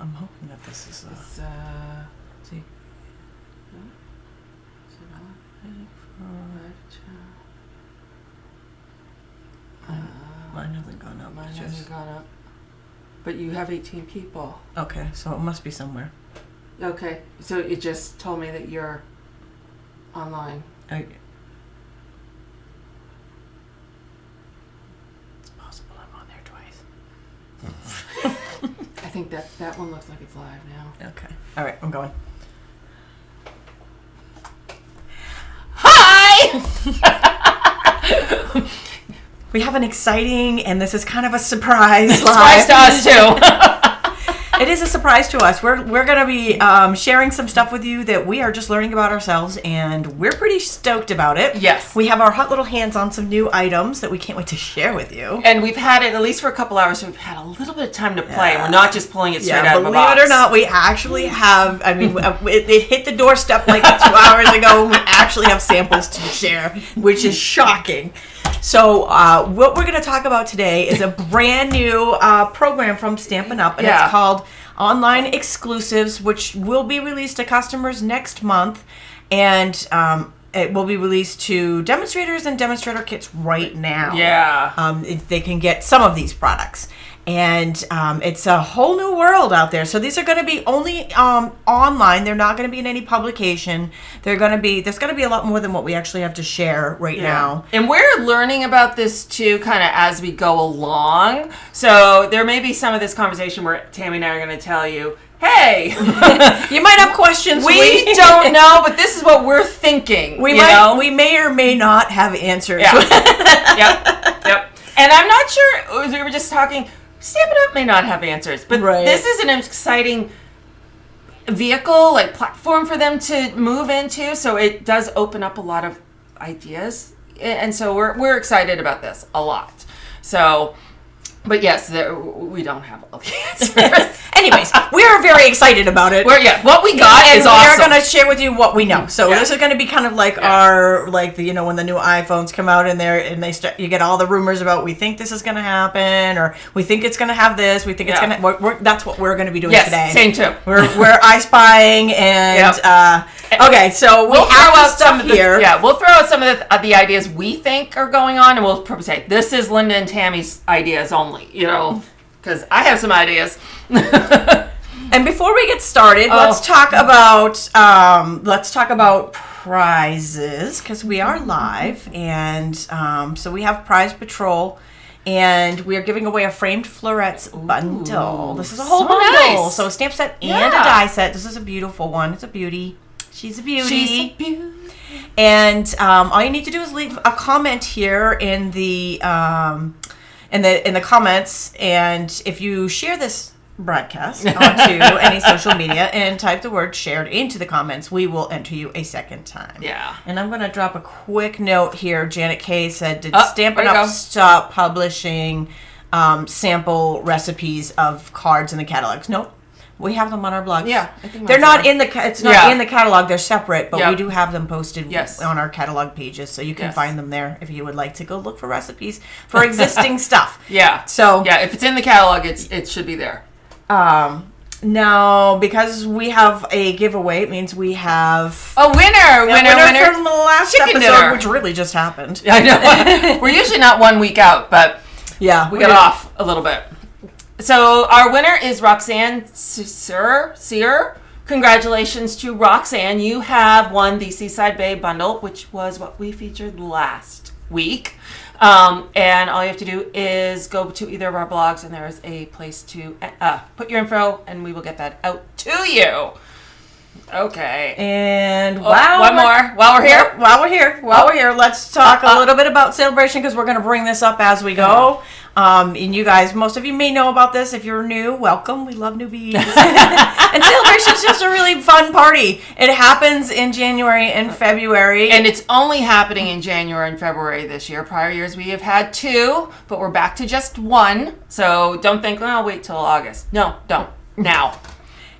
I'm hoping that this is see. Mine hasn't gone up. Mine hasn't gone up. But you have 18 people. Okay, so it must be somewhere. Okay, so it just told me that you're online. It's possible I'm on there twice. I think that one looks like it's live now. Okay. All right, I'm going. Hi! We have an exciting, and this is kind of a surprise. Surprise to us too. It is a surprise to us. We're going to be sharing some stuff with you that we are just learning about ourselves, and we're pretty stoked about it. Yes. We have our hot little hands on some new items that we can't wait to share with you. And we've had it at least for a couple hours, so we've had a little bit of time to play. Yeah. We're not just pulling it straight out of a box. Believe it or not, we actually have, it hit the doorstep like 2 hours ago, and we actually have samples to share, which is shocking. So what we're going to talk about today is a brand new program from Stampin Up, and it's called Online Exclusives, which will be released to customers next month, and it will be released to demonstrators and demonstrator kits right now. Yeah. They can get some of these products. And it's a whole new world out there. So these are going to be only online. They're not going to be in any publication. There's going to be a lot more than what we actually have to share right now. And we're learning about this too, kind of as we go along. So there may be some of this conversation where Tammy and I are going to tell you, hey, you might have questions. We don't know, but this is what we're thinking. We may or may not have answers. Yeah. Yep. And I'm not sure. We were just talking. Stampin' Up may not have answers, but this is an exciting vehicle, like platform for them to move into. So it does open up a lot of ideas, and so we're excited about this a lot. So, but yes, we don't have all the answers. Anyways, we are very excited about it. What we got is awesome. And we're going to share with you what we know. So this is going to be kind of like our, like the, when the new iPhones come out and they start, you get all the rumors about we think this is going to happen, or we think it's going to have this, we think it's going to. That's what we're going to be doing today. Same too. We're eye spying and okay. So we'll throw out some here. We'll throw out some of the ideas we think are going on, and we'll say this is Linda and Tammy's ideas only. Because I have some ideas. And before we get started, let's talk about prizes, because we are live, and so we have Prize Patrol, and we are giving away a framed florets bundle. This is a whole bundle, so a stamp set and a die set. This is a beautiful one. It's a beauty. She's a beauty. And all you need to do is leave a comment here in the comments, and if you share this broadcast onto any social media and type the word shared into the comments, we will enter you a second time. Yeah. And I'm going to drop a quick note here. Janet K said, did Stampin' Up stop publishing sample recipes of cards in the catalogs? Nope. We have them on our blogs. Yeah, I think they're not in the. It's not in the catalog. They're separate, but we do have them posted on our catalog pages, so you can find them there if you would like to go look for recipes for existing stuff. Yeah. So if it's in the catalog, it should be there. Now, because we have a giveaway, it means we have a winner from the last episode, dinner, which really just happened. I know. We're usually not 1 week out, but we got off a little bit. So our winner is Roxanne Sear. Congratulations to Roxanne. You have won the Seaside Bay bundle, which was what we featured last week. And all you have to do is go to either of our blogs, and there is a place to put your info, and we will get that out to you. Okay. And one more. While we're here, let's talk a little bit about Celebration, because we're going to bring this up as we go. And you guys, most of you may know about this. If you're new, welcome. We love newbies. And Celebration is just a really fun party. It happens in January and February. And it's only happening in January and February this year. Prior years we have had 2, but we're back to just 1. So don't think, I'll wait till August. No, don't. Now.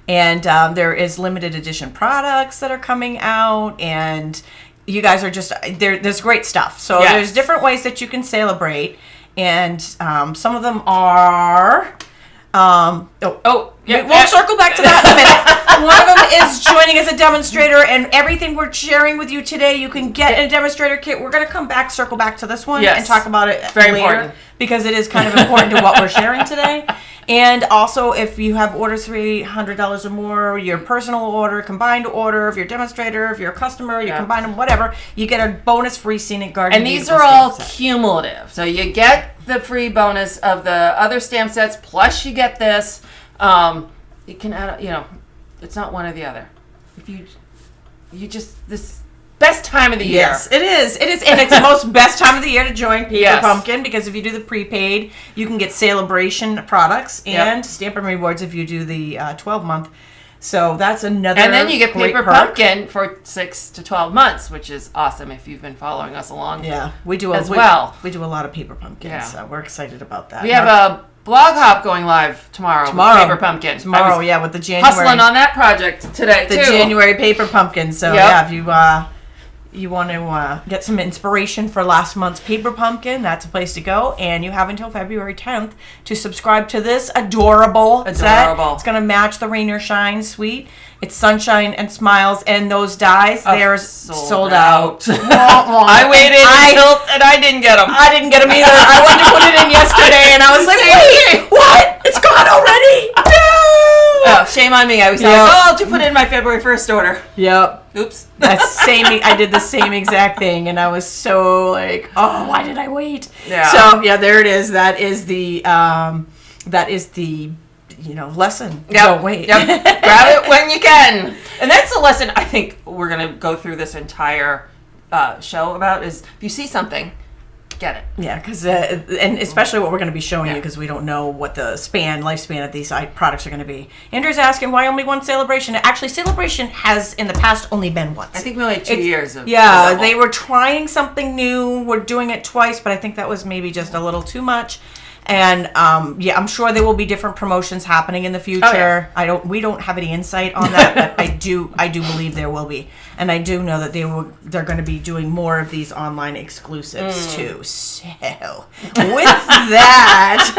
And there is limited edition products that are coming out, and you guys are just there's great stuff. So there's different ways that you can celebrate, and some of them are We'll circle back to that in a minute. One of them is joining as a demonstrator, and everything we're sharing with you today, you can get in a demonstrator kit. We're going to circle back to this one and talk about it Very later important. because it is kind of important to what we're sharing today. And also, if you have orders $300 or more, your personal order, combined order, if you're a demonstrator, if you're a customer, you combine them, whatever, you get a bonus free Scenic Garden. And these are all cumulative. So you get the free bonus of the other stamp sets, plus you get this. You can add, it's not one or the other. If this best time of the year. Yes, it is. It is, and it's the most best time of the year to join Paper Pumpkin because if you do the prepaid, you can get Celebration products and Stampin' Rewards if you do the 12-month. So that's another. And then you get great Paper perk. Pumpkin for 6 to 12 months, which is awesome if you've been following us along. Yeah, we do We do a lot of Paper Pumpkins, so we're excited about that. We have a blog hop going live tomorrow. With Paper Pumpkin. Tomorrow, with the January. Hustling on that project today, the January Paper Pumpkin. So if you want to get some inspiration for last month's Paper Pumpkin, that's a place to go. And you have until February 10th to subscribe to this adorable set. It's going to match the Rain or Shine suite. It's Sunshine and Smiles, and those dies, they're sold out. I waited and I didn't get them. I didn't get them either. I wanted to put it in yesterday, and I was like, wait, what? It's gone already? No! Oh, shame on me. I was like, I'll just put it in my February 1st order. Yep. Oops. I did the same exact thing, and I was so like, oh, why did I wait? Yeah. So, there it is. That is the lesson. Don't wait. Yep. Grab it when you can. And that's the lesson I think we're going to go through this entire show about is if you see something, get it. Yeah, because and especially what we're going to be showing you because we don't know what the lifespan of these products are going to be. Andrew's asking why only one Celebration. Actually, Celebration has in the past only been once. I think we only had 2 years of they were trying something new. We're doing it twice, but I think that was maybe just a little too much. And I'm sure there will be different promotions happening in the future. Oh, yeah. We don't have any insight on that, but I do believe there will be, and I do know that they're going to be doing more of these online exclusives too. So with that,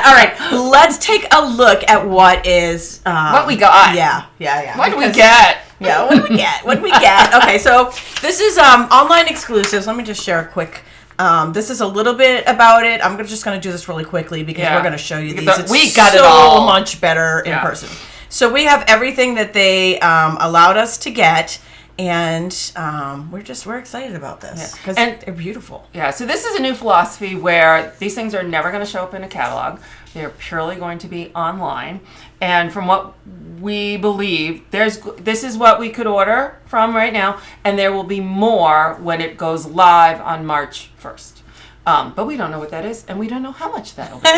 all right, let's take a look at what we got. Yeah. What do we get? Yeah, what do we get? Okay, so this is online exclusives. Let me just share a quick. This is a little bit about it. I'm just going to do this really quickly because we're going to show you these. We got it all much better in person. So we have everything that they allowed us to get, and we're excited about this because they're beautiful. Yeah. So this is a new philosophy where these things are never going to show up in a catalog. They're purely going to be online, and from what we believe, this is what we could order from right now, and there will be more when it goes live on March 1st. But we don't know what that is, and we don't know how much that'll be.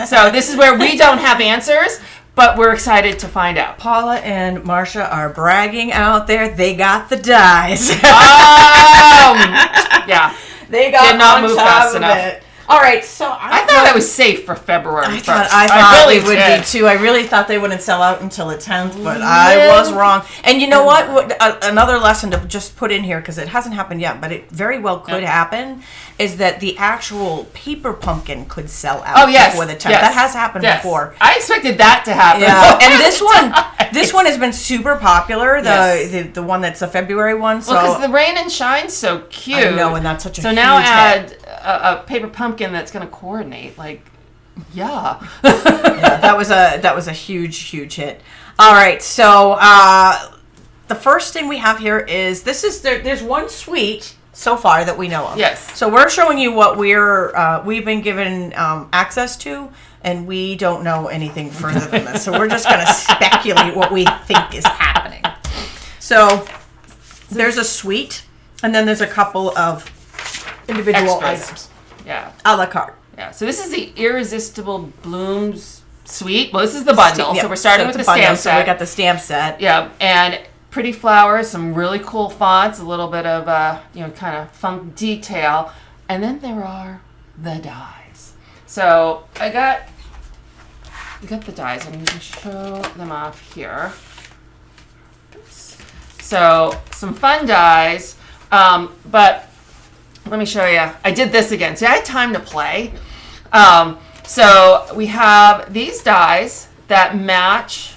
So this is where we don't have answers, but we're excited to find out. Paula and Marsha are bragging out there. They got the dies. Yeah. They got did not move fast enough. It. All right, so I thought that was safe for February 1st. I thought it would be too. I really thought they wouldn't sell out until the 10th, but I was wrong. And you know what? Another lesson to just put in here, because it hasn't happened yet, but it very well could happen, is that the actual Paper Pumpkin could sell out before the 10th. That has happened before. I expected that to happen. Yeah. And this one has been super popular. The one that's a February one. So because the Rain and Shine's so cute. I know, and that's such a huge now add hit. A Paper Pumpkin that's going to coordinate. That was a huge hit. All right, so the first thing we have here is there's one suite so far that we know of. Yes. So we're showing you what we've been given access to, and we don't know anything further than this. So we're just going to speculate what we think is happening. So there's a suite, and then there's a couple of individual items. Yeah. A la carte. Yeah. So this is the Irresistible Blooms suite. Well, this is the bundle. So we're starting with the stamp set. So we got the stamp set. Yeah. And pretty flowers, some really cool fonts, a little bit of kind of funk detail. And then there are the dies. So we got the dies. I'm going to show them off here. Oops. So some fun dies, but let me show you. I did this again. See, I had time to play. So we have these dies that match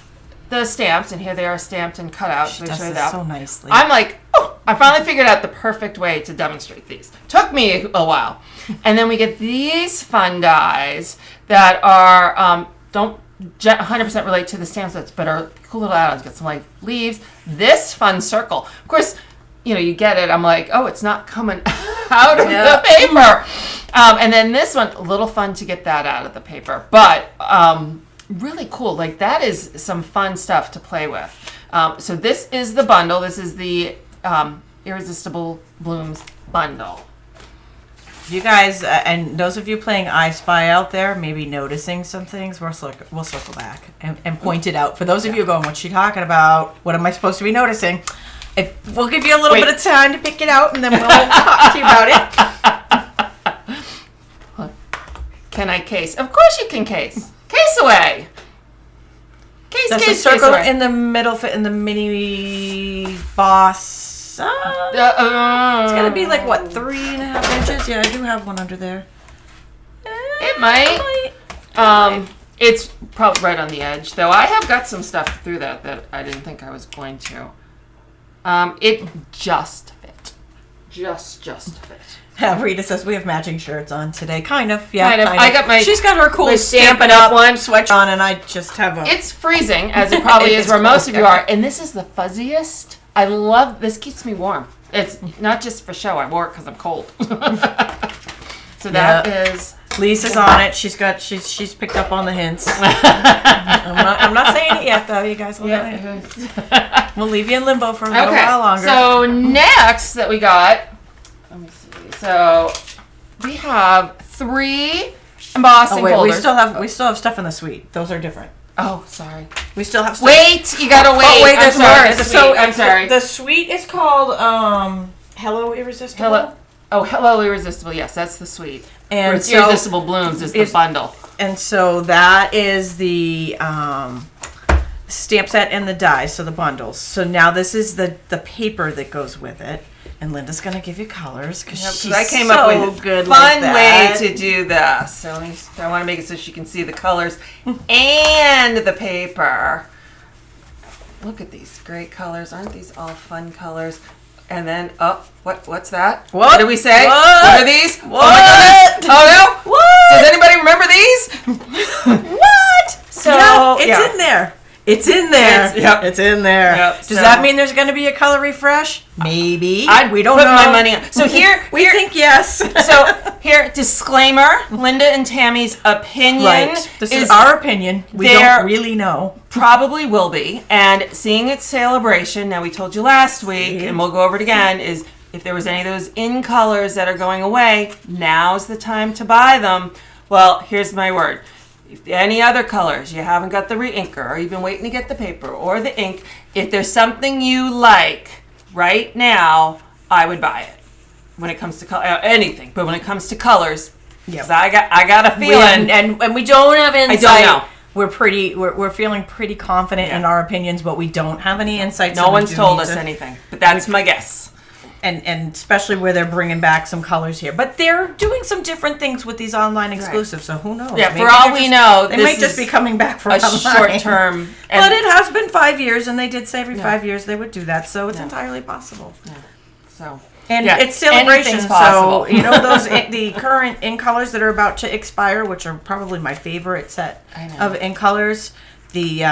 the stamps, and here they are stamped and cut out. She does this so nicely. I'm like, oh, I finally figured out the perfect way to demonstrate these. Took me a while. And then we get these fun dies that are, don't 100% relate to the stamp sets, but are cool little add-ons. Got some like leaves. This fun circle. Of course, you get it. I'm like, oh, it's not coming out of the paper. And then this one, a little fun to get that out of the paper. But really cool. Like, that is some fun stuff to play with. So this is the bundle. This is the Irresistible Blooms bundle. You guys, and those of you playing I Spy out there, maybe noticing some things, we'll circle back and point it out. For those of you going, what's she talking about? What am I supposed to be noticing? We'll give you a little bit of time to pick it out, and then we'll talk to you about it. Can I case? Of course you can case. Case away. Does the circle in the middle fit in the mini boss? It's gonna be like, what, 3.5 inches? Yeah, I do have one under there. It might. It's probably right on the edge, though. I have got some stuff through that I didn't think I was going to. It just fit. Just fit. Rita says we have matching shirts on today. Kind of, yeah. Kind of. I got She's got her cool Stampin' Up one sweatshirt on, and I just have a. It's freezing, as it probably is where most of you are, and this is the fuzziest. I love this. Keeps me warm. It's not just for show. I wore it because I'm cold. So that is. Lisa's on it. She's picked up on the hints. I'm not saying it yet, though. You guys will we'll leave you in limbo for a little while longer. So next that we got, let me see. So we have 3 embossing folders. We still have stuff in the suite. Those are different. Oh, sorry. We still have stuff. Wait, you gotta wait. Oh, wait, there's more. I'm sorry. The suite is called Hello Irresistible. Hello Irresistible. Yes, that's the suite. And so Irresistible Blooms is the bundle. And so that is the stamp set and the dies, so the bundles. So now this is the paper that goes with it. And Linda's going to give you colors because I came up with a fun way to do this. So I want to make it so she can see the colors and the paper. Look at these great colors. Aren't these all fun colors? And then, what's that? What did we say? What are these? What? Oh my goodness. Oh no. What? Does anybody remember these? What? So, it's in there. It's in there. It's in there. Yep. Does that mean there's going to be a color refresh? Maybe. We don't put my money on. So here we think yes. So here, disclaimer: Linda and Tammy's opinion. Right. This is our opinion. We don't really know. Probably will be. And seeing its celebration. Now we told you last week, and we'll go over it again. Is if there was any of those in colors that are going away, now's the time to buy them. Well, here's my word. If any other colors, you haven't got the re-inker, or you've been waiting to get the paper or the ink, if there's something you like right now, I would buy it. When it comes to anything, but when it comes to colors, because I got a feeling, and we don't have insight. I don't know. We're feeling pretty confident in our opinions, but we don't have any insight. No one's told us anything, but that's my guess. And especially where they're bringing back some colors here. But they're doing some different things with these online exclusives, so who knows? Yeah, maybe for all we know, they might just be coming back for a short term. But it has been 5 years, and they did say every 5 years they would do that, so it's entirely possible. Yeah. So. And it's celebration, so those the current in colors that are about to expire, which are probably my favorite set of in colors. The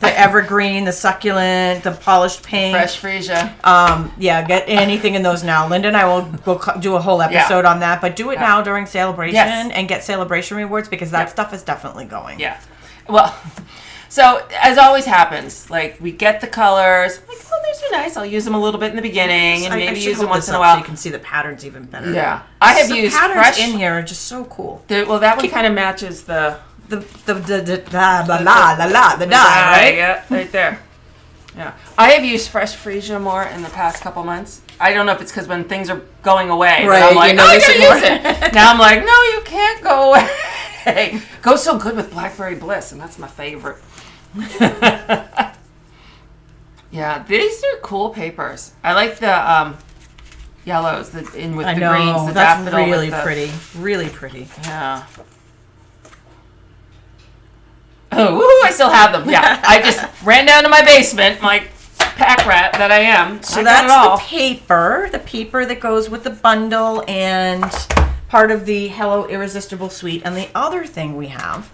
evergreen, the succulent, the polished pink, fresh freesia. Get anything in those now. Linda and I will do a whole episode on that, but do it now during celebration and get celebration rewards because that stuff is definitely going. Yeah. Well, so as always happens, like we get the colors, like these are nice. I'll use them a little bit in the beginning and maybe use them once in a while. So you can see the patterns even better. Yeah, I have used patterns fresh in here are just so cool. That one kind of matches the dye, right? Yeah, right there. Yeah, I have used fresh freesia more in the past couple months. I don't know if it's because when things are going away, right? I'm like, I gotta use it. Now I'm like, no, you can't go away. Goes so good with Blackberry Bliss, and that's my favorite. Yeah, these are cool papers. I like the yellows with the greens. The that's really pretty. Really pretty. Yeah. Oh, woohoo, I still have them. Yeah, I just ran down to my basement, my pack rat that I am. So that's the paper that goes with the bundle and part of the Hello Irresistible suite. And the other thing we have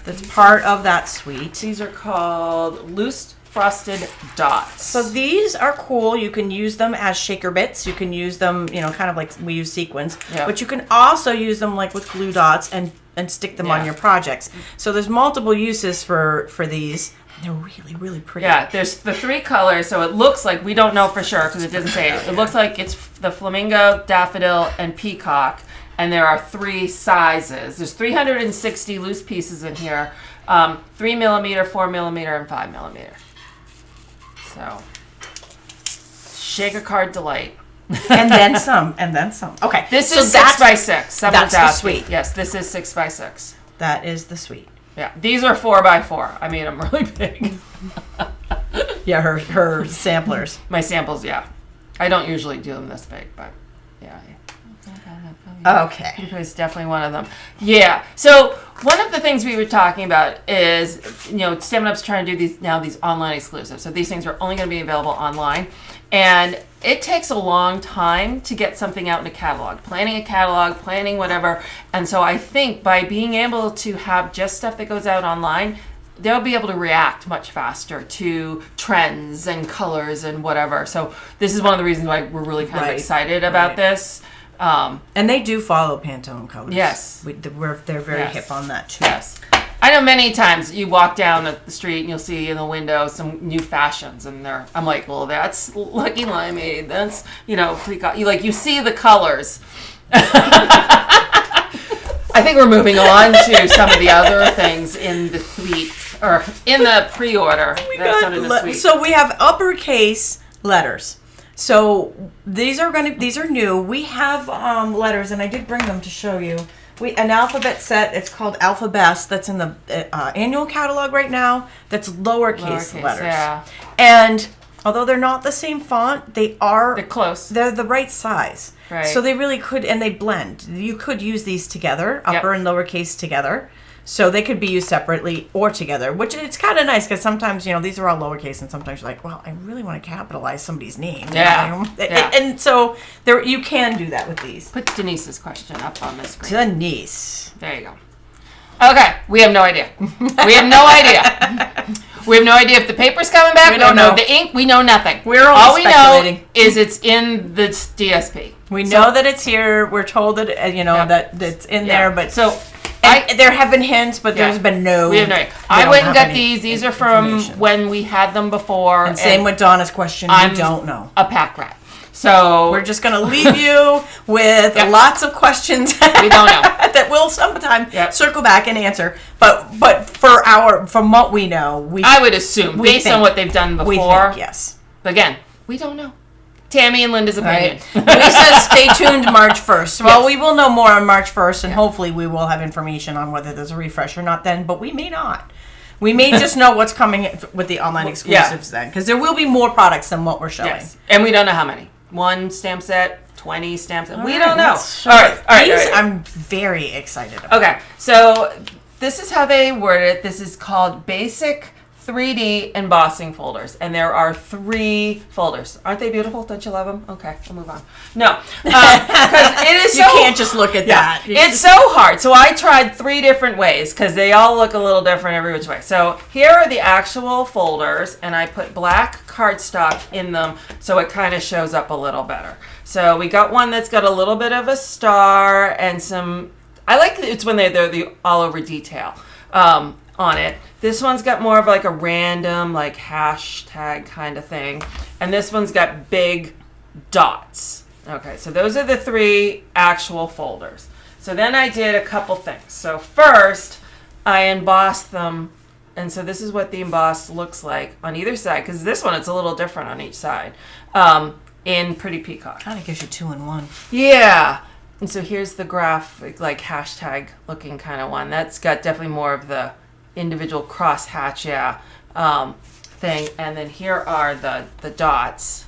that's part of that suite. These are called loose frosted dots. So these are cool. You can use them as shaker bits. You can use them, kind of like we use sequins. Yep. But you can also use them like with glue dots and stick them on your projects. So there's multiple uses for these. They're really, really pretty. Yeah, there's the 3 colors, so it looks like, we don't know for sure because it doesn't say it. It looks like it's the flamingo, daffodil, and peacock, and there are 3 sizes. There's 360 loose pieces in here, 3 millimeter, 4 millimeter, and 5 millimeter. So, shaker card delight. and then some. Okay. This is 6 by 6. That's the suite. Yes, this is 6 by 6. That is the suite. Yeah, these are 4 by 4. I mean, I'm really big. Yeah, her samplers. My samples, yeah. I don't usually do them this big, but yeah. Okay. It's definitely one of them. Yeah. So one of the things we were talking about is, Stampin' Up's trying to do these online exclusives. So these things are only going to be available online. And it takes a long time to get something out in a catalog, planning whatever. And so I think by being able to have just stuff that goes out online, they'll be able to react much faster to trends and colors and whatever. So this is one of the reasons why we're really kind of excited about this. And they do follow Pantone colors. Yes. They're very hip on that too. Yes. I know many times you walk down the street and you'll see in the window some new fashions, and I'm like, well, that's Lucky Limeade. That's, you see the colors. I think we're moving on to some of the other things in the suite, or in the pre-order. So we have uppercase letters. So these are new. We have letters, and I did bring them to show you. An alphabet set. It's called Alphabest. That's in the annual catalog right now. That's lowercase letters. Yeah. And although they're not the same font, they're close. They're the right size. Right. So they really could, and they blend. You could use these together, upper and lowercase together. So they could be used separately or together, which it's kind of nice because sometimes, these are all lowercase and sometimes you're like, well, I really want to capitalize somebody's name. Yeah. And so you can do that with these. Put Denise's question up on the screen. Denise. There you go. Okay, we have no idea. We have no idea if the paper's coming back. We don't know the ink. We know nothing. All we know is it's in the DSP. We know that it's here. We're told that that it's in there, but so. There have been hints, but there's been no. We have no idea. I went and got these. These are from when we had them before. And same with Donna's question. We don't know. A pack rat. So we're just going to leave you with lots of questions. We don't know that we'll sometime circle back and answer. But from what we know, I would assume based on what they've done before. We think, yes. But again, we don't know. Tammy and Linda's opinion. Right. We said stay tuned March 1st. Well, we will know more on March 1st, and hopefully we will have information on whether there's a refresh or not then, but we may not. We may just know what's coming with the online exclusives then, because there will be more products than what we're showing. Yes. And we don't know how many. 1 stamp set, 20 stamp set. We don't know. All right. I'm very excited about. Okay, so this is how they word it. This is called Basic 3D embossing folders, and there are 3 folders. Aren't they beautiful? Don't you love them? Okay, we'll move on. No, because it is you can't just look at that. It's so hard. So I tried 3 different ways because they all look a little different every which way. So here are the actual folders, and I put black cardstock in them so it kind of shows up a little better. So we got one that's got a little bit of a star and some. I like it's when they're the all over detail on it. This one's got more of like a random like hashtag kind of thing. And this one's got big dots. Okay, so those are the 3 actual folders. So then I did a couple things. So first, I embossed them. And so this is what the emboss looks like on either side. Because this one, it's a little different on each side. In Pretty Peacock. Kind of gives you 2 in 1. Yeah. And so here's the graphic, like hashtag looking kind of one. That's got definitely more of the individual cross hatch thing, and then here are the dots,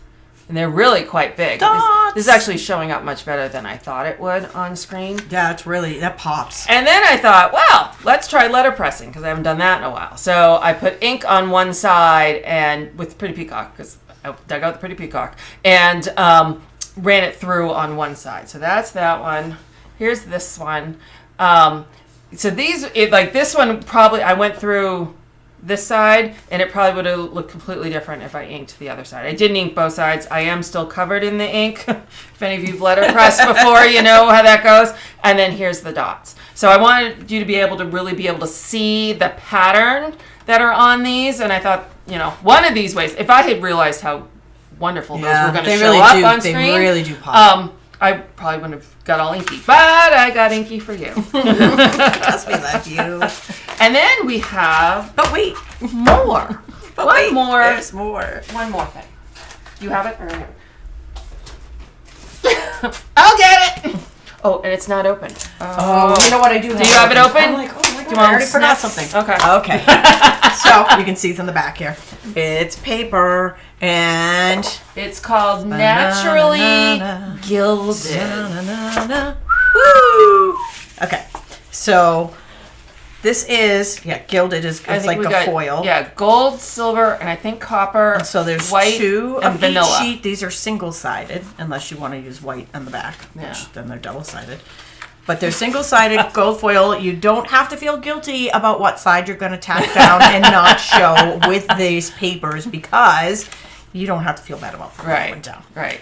And they're really quite big. Dots. This is actually showing up much better than I thought it would on screen. Yeah, that pops. And then I thought, well, let's try letterpressing because I haven't done that in a while. So I put ink on one side and with Pretty Peacock, because I dug out the Pretty Peacock, and ran it through on one side. So that's that one. Here's this one. So this one probably, I went through this side, and it probably would have looked completely different if I inked the other side. I didn't ink both sides. I am still covered in the ink. If any of you've letterpressed before, you know how that goes. And then here's the dots. So I wanted you to be able to see the pattern that are on these, and I thought, one of these ways, if I had realized how wonderful those were going to show up on screen. They really do pop. I probably wouldn't have got all inky, but I got inky for you. Because we love you. And then we have... But wait. More. One more. There's more. One more thing. Do you have it? I'll get it. Oh, and it's not open. Oh, you know what I do have? Do you have it open? I'm like, oh my God, I already forgot something. Okay. So you can see it's in the back here. It's paper and it's called Naturally Gilded. Woo! Okay, so this is gilded is it's like a foil. Yeah, gold, silver, and I think copper. And so there's white two and of vanilla. each sheet. These are single-sided, unless you want to use white on the back, which then they're double-sided. But they're single-sided gold foil. You don't have to feel guilty about what side you're going to tack down and not show with these papers because you don't have to feel bad about putting one down. Right.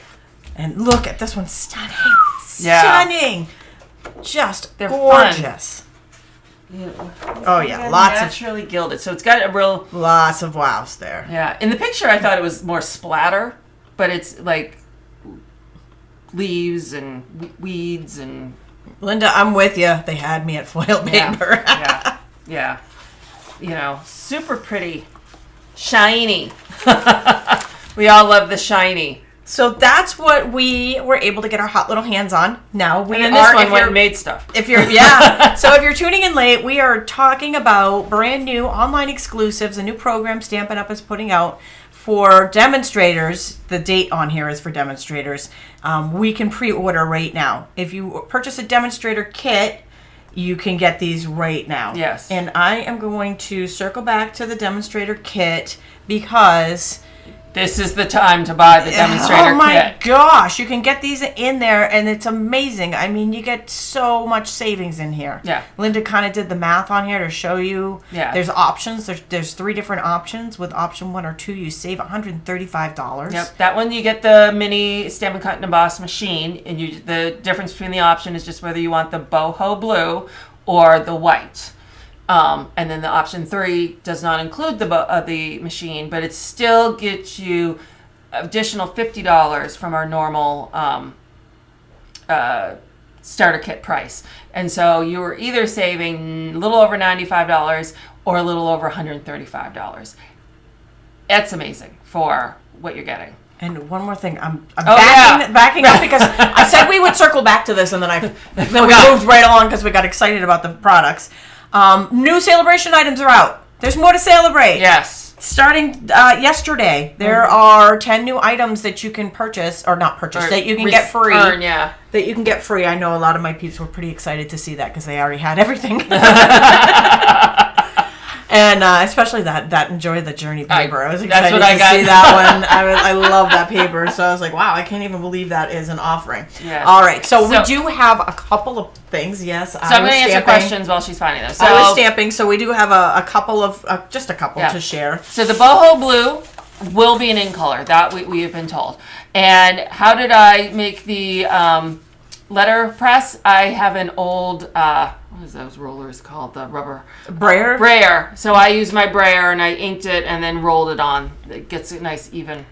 And look at this one, stunning. Yeah. Stunning. Just they're gorgeous. Fun. Oh yeah, lots naturally gilded. So it's got a real lots of wows there. Yeah. In the picture, I thought it was more splatter, but it's like leaves and weeds and. Linda, I'm with you. They had me at foil paper. Yeah. Super pretty, shiny. We all love the shiny. So that's what we were able to get our hot little hands on. Now we and then this one went and made stuff. So if you're tuning in late, we are talking about brand new online exclusives, a new program Stampin' Up is putting out for demonstrators. The date on here is for demonstrators. We can pre-order right now. If you purchase a demonstrator kit, you can get these right now. Yes. And I am going to circle back to the demonstrator kit because this is the time to buy the demonstrator kit. Oh my gosh, you can get these in there and it's amazing. I mean, you get so much savings in here. Yeah. Linda kind of did the math on here to show you. Yeah. There's options. There's 3 different options. With option 1 or 2, you save $135. Yep. That one you get the mini Stampin' Cut and Emboss machine, and the difference between the option is just whether you want the boho blue or the white. And then the option 3 does not include the machine, but it still gets you additional $50 from our normal starter kit price. And so you were either saving a little over $95 or a little over $135. That's amazing for what you're getting. And one more thing, I'm backing up because I said we would circle back to this, and then we moved right along because we got excited about the products. New celebration items are out. There's more to celebrate. Yes. Starting yesterday, there are 10 new items that you can purchase, or not purchase, that you can get free. Yeah. That you can get free. I know a lot of my peeps were pretty excited to see that because they already had everything. And especially that Enjoy the Journey paper. I was excited to see that one. I love that paper. So I was like, wow, I can't even believe that is an offering. Yes. All right. So we do have a couple of things. Yes. So I'm going to answer questions while she's finding them. So I was stamping. So we do have a couple of, just a couple to share. So the boho blue will be an in color. That we have been told. And how did I make the letter press? I have an old... what is those rollers called? The rubber brayer. Brayer. So I used my brayer and I inked it and then rolled it on. It gets a nice even.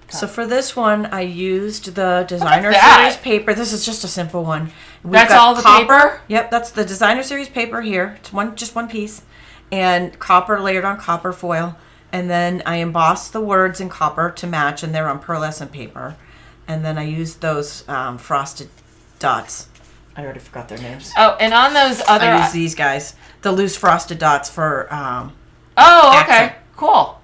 So for this one, I used the Designer Series paper. This is just a simple one. That's all the paper? Yep, that's the Designer Series paper here. It's just one piece, and copper layered on copper foil. And then I embossed the words in copper to match, and they're on pearlescent paper. And then I used those frosted dots. I already forgot their names. Oh, and on those other... I use these guys. The loose frosted dots for oh, okay. accent. Cool.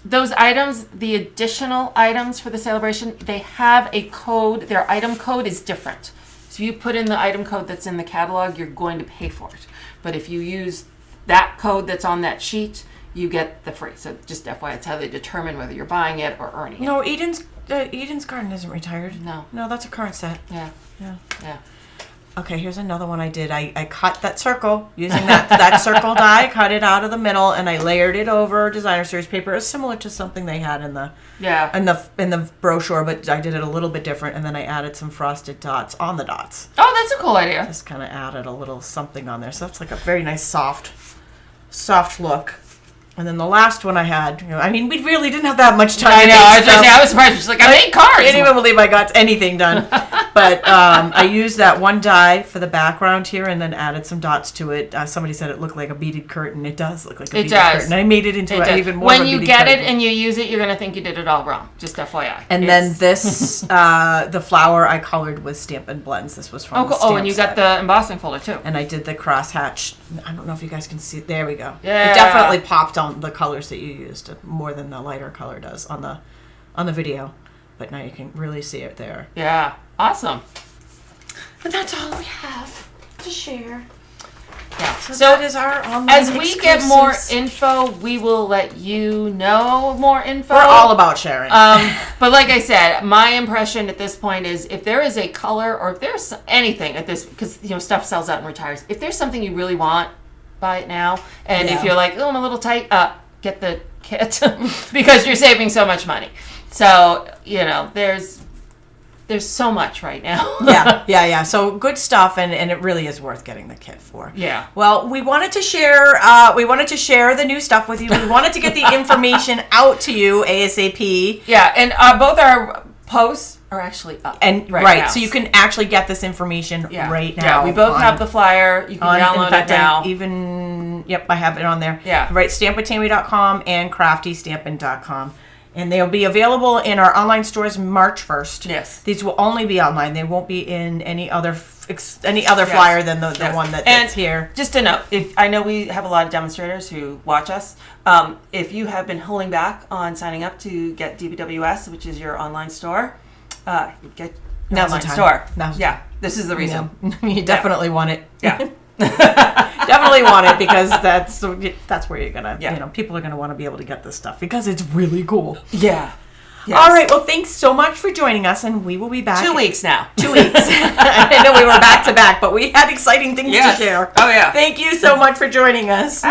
those items, the additional items for the celebration, they have a code. Their item code is different. So if you put in the item code that's in the catalog, you're going to pay for it. But if you use that code that's on that sheet, you get the free. So just FYI, it's how they determine whether you're buying it or earning it. No, Eden's Garden isn't retired. No, that's a current set. Yeah. Okay, here's another one I did. I cut that circle using that circle die, cut it out of the middle, and I layered it over designer series paper. It's similar to something they had in the brochure, but I did it a little bit different, and then I added some frosted dots on the dots. Oh, that's a cool idea. Just kind of added a little something on there, so that's like a very nice soft look. And then the last one I had, we really didn't have that much time. I know. I was surprised. She's like, I made cards. I can't even believe I got anything done. But I used that one die for the background here and then added some dots to it. Somebody said it looked like a beaded curtain. It does look like a beaded curtain. I made it into even more of a beaded curtain. When you get it and you use it, you're going to think you did it all wrong. Just FYI. And then this, the flower I colored with Stampin' Blends. This was from the stamp and you got the embossing folder too. And I did the crosshatch. I don't know if you guys can see it. There we go. Yeah. It definitely popped on the colors that you used more than the lighter color does on the video. But now you can really see it there. Yeah. Awesome. But that's all we have to share. Yeah. So that is our online As we get more info, we will let you know more info. We're all about sharing. But like I said, my impression at this point is if there is a color or if there's anything at this, because stuff sells out and retires. If there's something you really want, buy it now. And if you're like, I'm a little tight, get the kit because you're saving so much money. So there's so much right now. Yeah. So good stuff, and it really is worth getting the kit for. Yeah. Well, we wanted to share the new stuff with you. We wanted to get the information out to you ASAP. Yeah, and both our posts are actually up. And right now. So you can actually get this information right now. Yeah, we both have the flyer. You can download it now. I have it on there. Yeah. Right, stampitami.com and craftystampin.com. And they'll be available in our online stores March 1st. Yes. These will only be online. They won't be in any other flyer than the one that's here. Just a note, I know we have a lot of demonstrators who watch us. If you have been holding back on signing up to get DBWS, which is your online store, get your online store. This is the reason. Yeah. You definitely want it. Yeah. Definitely want it because that's where you're gonna people are gonna want to be able to get this stuff because it's really cool. Yeah. Yes. All right. Well, thanks so much for joining us, and we will be back 2 weeks now. 2 weeks. I know we were back to back, but we had exciting things to share. Oh yeah. Thank you so much for joining us.